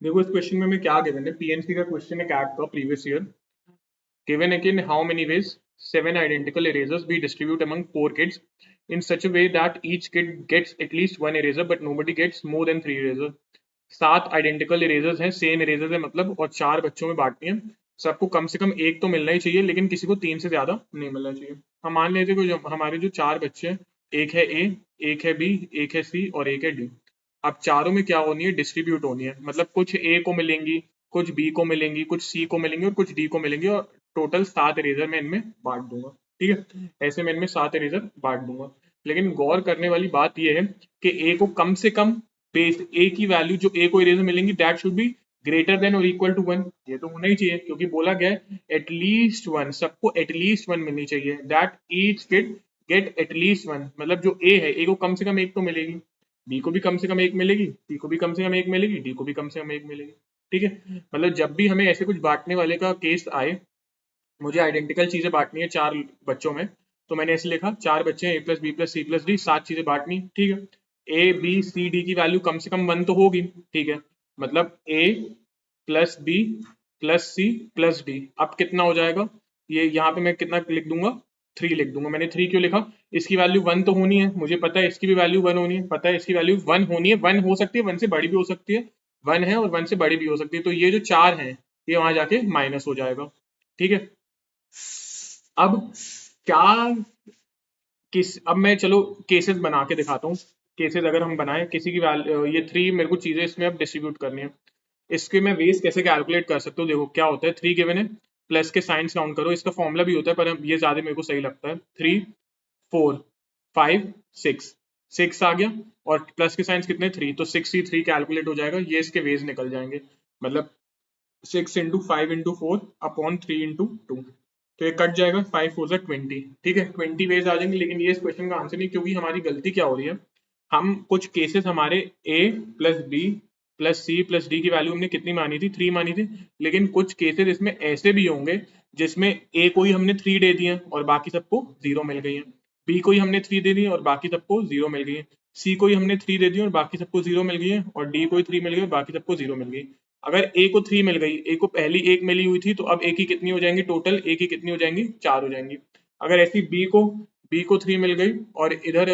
देखो इस क्वेश्चन में क्या गिवन है, पीएनसी का क्वेश्चन है कैट का प्रीवियस ईयर। गिवन है कि in how many ways 7 identical erasers be distributed among 4 kids in such a way that each kid gets at least 1 eraser but nobody gets more than 3 eraser। 7 identical erasers हैं, same erasers है मतलब, और 4 बच्चों में बांटनी है। सबको कम से कम एक तो मिलना ही चाहिए, लेकिन किसी को 3 से ज्यादा नहीं मिलना चाहिए। हम मान लेते हैं कि हमारे जो 4 बच्चे हैं, एक है ए, एक है बी, एक है सी और एक है डी। अब चारों में क्या होनी है, डिस्ट्रीब्यूट होनी है, मतलब कुछ ए को मिलेंगी, कुछ बी को मिलेंगी, कुछ सी को मिलेंगी और कुछ डी को मिलेंगी, और टोटल 7 इरेजर मैं इनमें बांट दूंगा। ठीक है, ऐसे मैं इनमें 7 इरेजर बांट दूंगा। लेकिन गौर करने वाली बात यह है कि ए को कम से कम बेस ए की वैल्यू जो ए को इरेजर मिलेंगी that should be greater than और इक्वल टू 1। ये तो होना ही चाहिए, क्योंकि बोला गया है एटलीस्ट 1, सबको एटलीस्ट 1 मिलनी चाहिए। That each kid get at least 1, मतलब जो ए है, ए को कम से कम एक तो मिलेगी, बी को भी कम से कम एक मिलेगी, सी को भी कम से कम एक मिलेगी, डी को भी कम से कम एक मिलेगी। ठीक है, मतलब जब भी हमें ऐसे कुछ बांटने वाले का केस आए, मुझे आइडेंटिकल चीजें बांटनी है 4 बच्चों में, तो मैंने ऐसे लिखा 4 बच्चे हैं, A plus B plus C plus D, 7 चीजें बांटनी। ठीक है, ए बी सी डी की वैल्यू कम से कम 1 तो होगी। ठीक है, मतलब A plus B plus C plus D, अब कितना हो जाएगा, ये यहाँ पे मैं कितना लिख दूंगा, 3 लिख दूंगा। मैंने 3 क्यों लिखा, इसकी वैल्यू 1 तो होनी है, मुझे पता है इसकी भी वैल्यू 1 होनी है, पता है इसकी वैल्यू 1 होनी है, 1 हो सकती है, 1 से बड़ी भी हो सकती है, 1 है और 1 से बड़ी भी हो सकती है, तो ये जो 4 है ये वहां जाके माइनस हो जाएगा। ठीक है, अब क्या अब मैं चलो केसेस बना के दिखाता हूँ। केसेस अगर हम बनाए किसी की वैल्यू, ये 3 मेरे को चीजें इसमें अब डिस्ट्रीब्यूट करनी है, इसके मैं वेज कैसे कैलकुलेट कर सकता हूँ। देखो क्या होता है, 3 गिवन है, प्लस के साइंस काउंट करो, इसका फॉर्मूला भी होता है पर ये ज्यादा मेरे को सही लगता है। 3 4 5 6, 6 आ गया, और प्लस के साइंस कितने, 3, तो 6 ही 3 कैलकुलेट हो जाएगा, ये इसके वेज निकल जाएंगे। मतलब 6 × 5 × 4 अपॉन 3 × 2, तो ये कट जाएगा, 5 4 20। ठीक है, 20 वेज आ जाएंगे, लेकिन ये इस क्वेश्चन का आंसर नहीं, क्योंकि हमारी गलती क्या हो रही है, हम कुछ केसेस हमारे A plus B plus C plus D की वैल्यू हमने कितनी मानी थी, 3 मानी थी, लेकिन कुछ केसेस इसमें ऐसे भी होंगे जिसमें ए को ही हमने 3 दे दिए और बाकी सबको 0 मिल गई है, बी को ही हमने 3 दे दी और बाकी सबको 0 मिल गई है, सी को ही हमने 3 दे दी और बाकी सबको 0 मिल गई है, और डी को ही 3 मिल गई और बाकी सबको 0 मिल गई। अगर ए को 3 मिल गई, ए को पहली 1 मिली हुई थी, तो अब ए की कितनी हो जाएंगी, टोटल ए की कितनी हो जाएंगी, 4 हो जाएंगी। अगर ऐसी बी को 3 मिल गई और इधर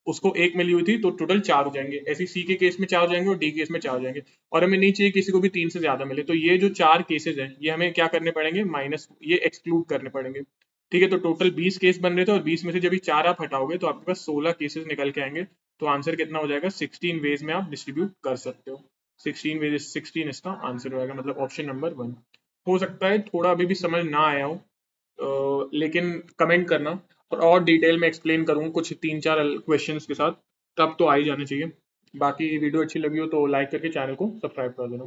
उसको 1 मिली हुई थी, तो टोटल 4 हो जाएंगे। ऐसी सी के केस में 4 हो जाएंगे और डी केस में 4 हो जाएंगे, और हमें नहीं चाहिए किसी को भी 3 से ज्यादा मिले, तो ये जो 4 केसेस हैं ये हमें क्या करने पड़ेंगे, माइनस, ये एक्सक्लूड करने पड़ेंगे। ठीक है, तो टोटल 20 केस बन रहे थे, और 20 में से जब 4 आप हटाओगे तो आपके पास 16 केसेस निकल के आएंगे। तो आंसर कितना हो जाएगा, 16 वेज में आप डिस्ट्रीब्यूट कर सकते हो। 16 वेज, 16 इसका आंसर होगा, मतलब ऑप्शन नंबर 1। हो सकता है थोड़ा अभी भी समझ ना आया हो, लेकिन कमेंट करना, और डिटेल में एक्सप्लेन करूंगा कुछ 3 4 क्वेश्चंस के साथ, तब तो आ ही जाना चाहिए। बाकी वीडियो अच्छी लगी हो तो लाइक करके चैनल को सब्सक्राइब कर देना।